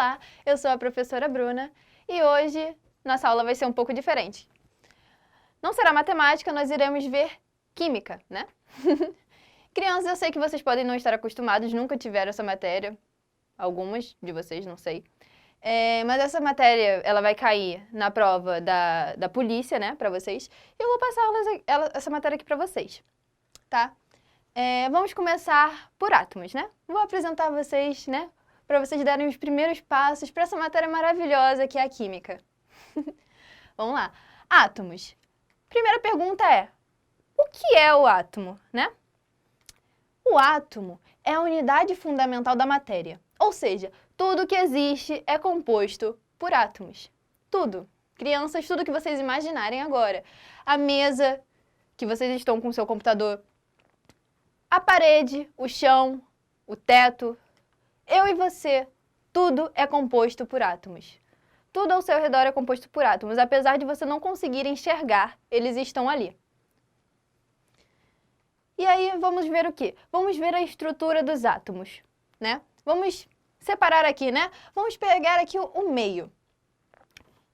Olá, eu sou a professora Bruna e hoje nossa aula vai ser um pouco diferente. Não será matemática, nós iremos ver química, né? Crianças, eu sei que vocês podem não estar acostumados, nunca tiveram essa matéria, algumas de vocês, não sei. Mas essa matéria, ela vai cair na prova da polícia, né, pra vocês. E eu vou passar essa matéria aqui pra vocês, tá? Vamos começar por átomos, né? Vou apresentar vocês, né, para vocês darem os primeiros passos para essa matéria maravilhosa que é a química. Vamos lá. Átomos. Primeira pergunta é, o que é o átomo, né? O átomo é a unidade fundamental da matéria, ou seja, tudo que existe é composto por átomos. Tudo. Crianças, tudo que vocês imaginarem agora. A mesa que vocês estão com o seu computador, a parede, o chão, o teto, eu e você, tudo é composto por átomos. Tudo ao seu redor é composto por átomos, apesar de você não conseguir enxergar, eles estão ali. E aí, vamos ver o quê? Vamos ver a estrutura dos átomos, né? Vamos separar aqui, né? Vamos pegar aqui o meio.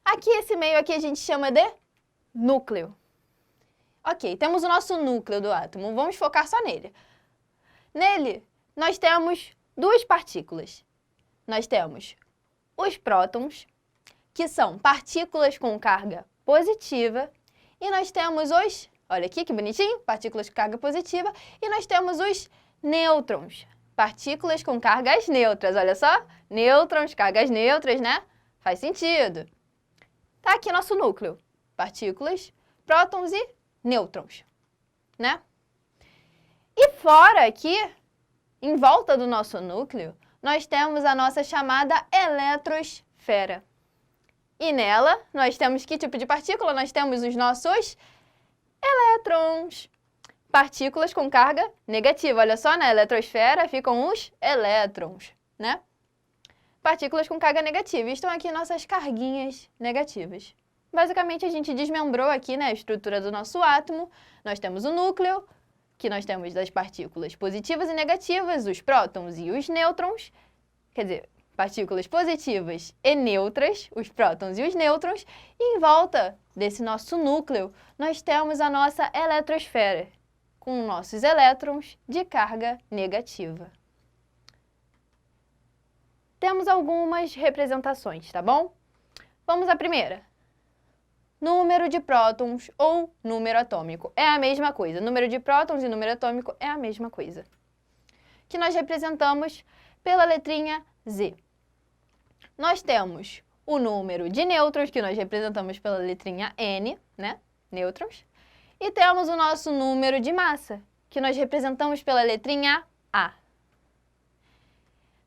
Aqui, esse meio aqui a gente chama de núcleo. Ok, temos o nosso núcleo do átomo, vamos focar só nele. Nele, nós temos duas partículas. Nós temos os prótons, que são partículas com carga positiva, e nós temos os, olha aqui que bonitinho, partículas com carga positiva, e nós temos os nêutrons, partículas com cargas neutras, olha só, nêutrons, cargas neutras, né? Faz sentido. Tá aqui nosso núcleo, partículas, prótons e nêutrons, né? E fora aqui, em volta do nosso núcleo, nós temos a nossa chamada eletrosfera. E nela, nós temos que tipo de partícula? Nós temos os nossos elétrons. Partículas com carga negativa. Olha só, na eletrosfera ficam os elétrons, né? Partículas com carga negativa. Estão aqui nossas carguinhas negativas. Basicamente, a gente desmembrou aqui, né, a estrutura do nosso átomo. Nós temos o núcleo, que nós temos das partículas positivas e negativas, os prótons e os nêutrons, quer dizer, partículas positivas e neutras, os prótons e os nêutrons, e em volta desse nosso núcleo, nós temos a nossa eletrosfera, com nossos elétrons de carga negativa. Temos algumas representações, tá bom? Vamos à primeira. Número de prótons ou número atômico. É a mesma coisa. Número de prótons e número atômico é a mesma coisa. Que nós representamos pela letrinha Z. Nós temos o número de nêutrons, que nós representamos pela letrinha N, né? Nêutrons. E temos o nosso número de massa, que nós representamos pela letrinha A.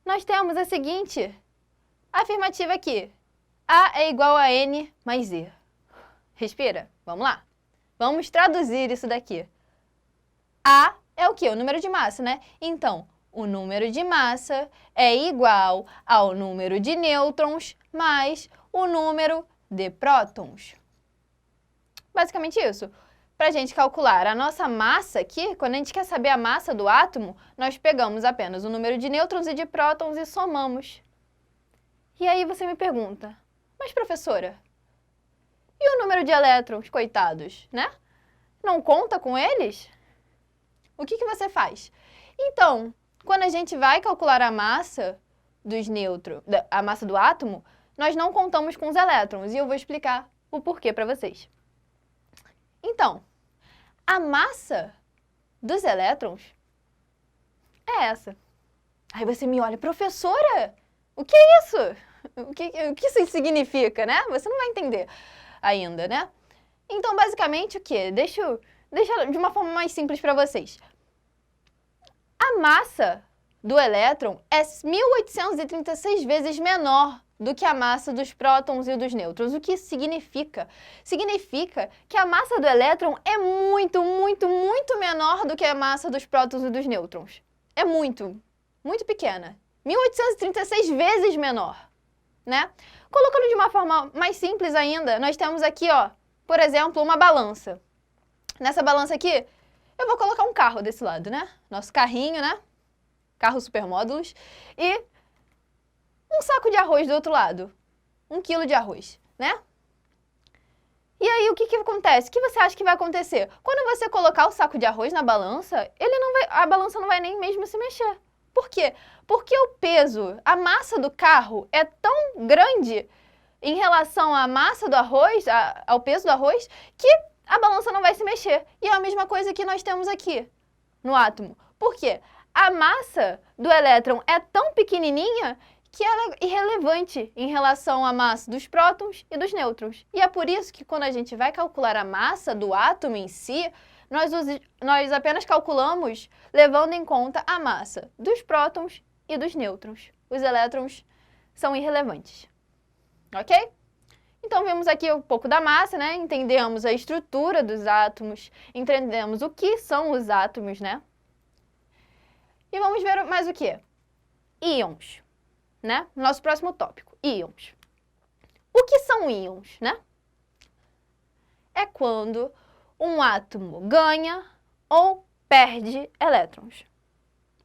Nós temos a seguinte afirmativa aqui. A é igual a N mais Z. Respira, vamos lá. Vamos traduzir isso daqui. A é o quê? O número de massa, né? Então, o número de massa é igual ao número de nêutrons mais o número de prótons. Basicamente isso. Para a gente calcular a nossa massa aqui, quando a gente quer saber a massa do átomo, nós pegamos apenas o número de nêutrons e de prótons e somamos. E aí você me pergunta, mas professora, e o número de elétrons, coitados, né? Não conta com eles? O que você faz? Então, quando a gente vai calcular a massa dos nêutrons, a massa do átomo, nós não contamos com os elétrons. E eu vou explicar o porquê para vocês. Então, a massa dos elétrons é essa. Aí você me olha, professora, o que é isso? O que isso significa, né? Você não vai entender ainda, né? Então, basicamente, o quê? Deixa de uma forma mais simples para vocês. A massa do elétron é 1836 vezes menor do que a massa dos prótons e dos nêutrons. O que isso significa? Significa que a massa do elétron é muito, muito, muito menor do que a massa dos prótons e dos nêutrons. É muito, muito pequena. 1836 vezes menor, né? Colocando de uma forma mais simples ainda, nós temos aqui, ó, por exemplo, uma balança. Nessa balança aqui, eu vou colocar um carro desse lado, né? Nosso carrinho, né? Carro supermódulos. E um saco de arroz do outro lado. 1 quilo de arroz, né? E aí, o que acontece? O que você acha que vai acontecer? Quando você colocar o saco de arroz na balança, a balança não vai nem mesmo se mexer. Por quê? Porque o peso, a massa do carro é tão grande em relação à massa do arroz, ao peso do arroz, que a balança não vai se mexer. E é a mesma coisa que nós temos aqui no átomo. Por quê? A massa do elétron é tão pequenininha que ela é irrelevante em relação à massa dos prótons e dos nêutrons. E é por isso que quando a gente vai calcular a massa do átomo em si, nós apenas calculamos levando em conta a massa dos prótons e dos nêutrons. Os elétrons são irrelevantes. Ok? Então, vimos aqui um pouco da massa, né? Entendemos a estrutura dos átomos, entendemos o que são os átomos, né? E vamos ver mais o que? Íons, né? Nosso próximo tópico, íons. O que são íons, né? É quando um átomo ganha ou perde elétrons.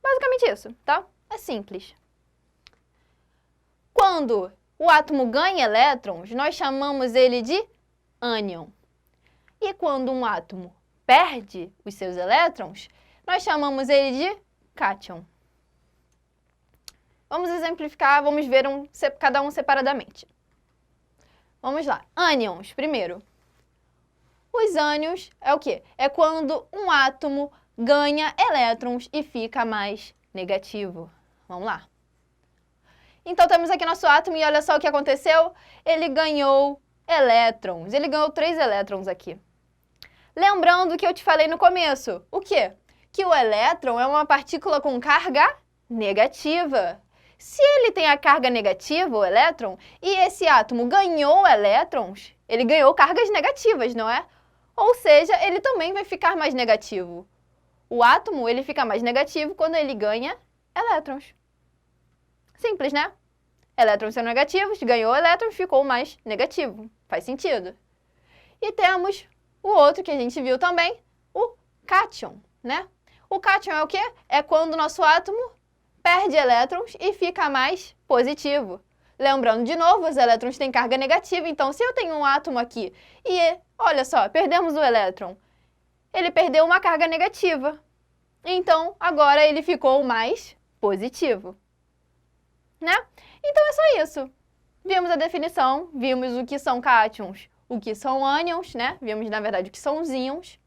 Basicamente isso, tá? É simples. Quando o átomo ganha elétrons, nós chamamos ele de ânion. E quando um átomo perde os seus elétrons, nós chamamos ele de cátion. Vamos exemplificar, vamos ver cada um separadamente. Vamos lá. Ânions, primeiro. Os ânions é o quê? É quando um átomo ganha elétrons e fica mais negativo. Vamos lá. Então, temos aqui nosso átomo e olha só o que aconteceu. Ele ganhou elétrons. Ele ganhou 3 elétrons aqui. Lembrando que eu te falei no começo. O quê? Que o elétron é uma partícula com carga negativa. Se ele tem a carga negativa, o elétron, e esse átomo ganhou elétrons, ele ganhou cargas negativas, não é? Ou seja, ele também vai ficar mais negativo. O átomo, ele fica mais negativo quando ele ganha elétrons. Simples, né? Elétrons são negativos, ganhou elétrons, ficou mais negativo. Faz sentido. E temos o outro que a gente viu também, o cátion, né? O cátion é o quê? É quando o nosso átomo perde elétrons e fica mais positivo. Lembrando, de novo, os elétrons têm carga negativa, então se eu tenho um átomo aqui e, olha só, perdemos o elétron, ele perdeu uma carga negativa. Então, agora ele ficou mais positivo. Né? Então é só isso. Vimos a definição, vimos o que são cátions, o que são ânions, né? Vimos, na verdade, o que são os íons.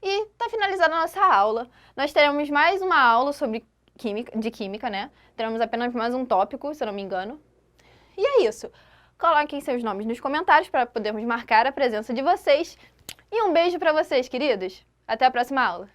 E está finalizada a nossa aula. Nós teremos mais uma aula sobre química, né? Teremos apenas mais um tópico, se eu não me engano. E é isso. Coloquem seus nomes nos comentários para podermos marcar a presença de vocês. E um beijo para vocês, queridos. Até a próxima aula.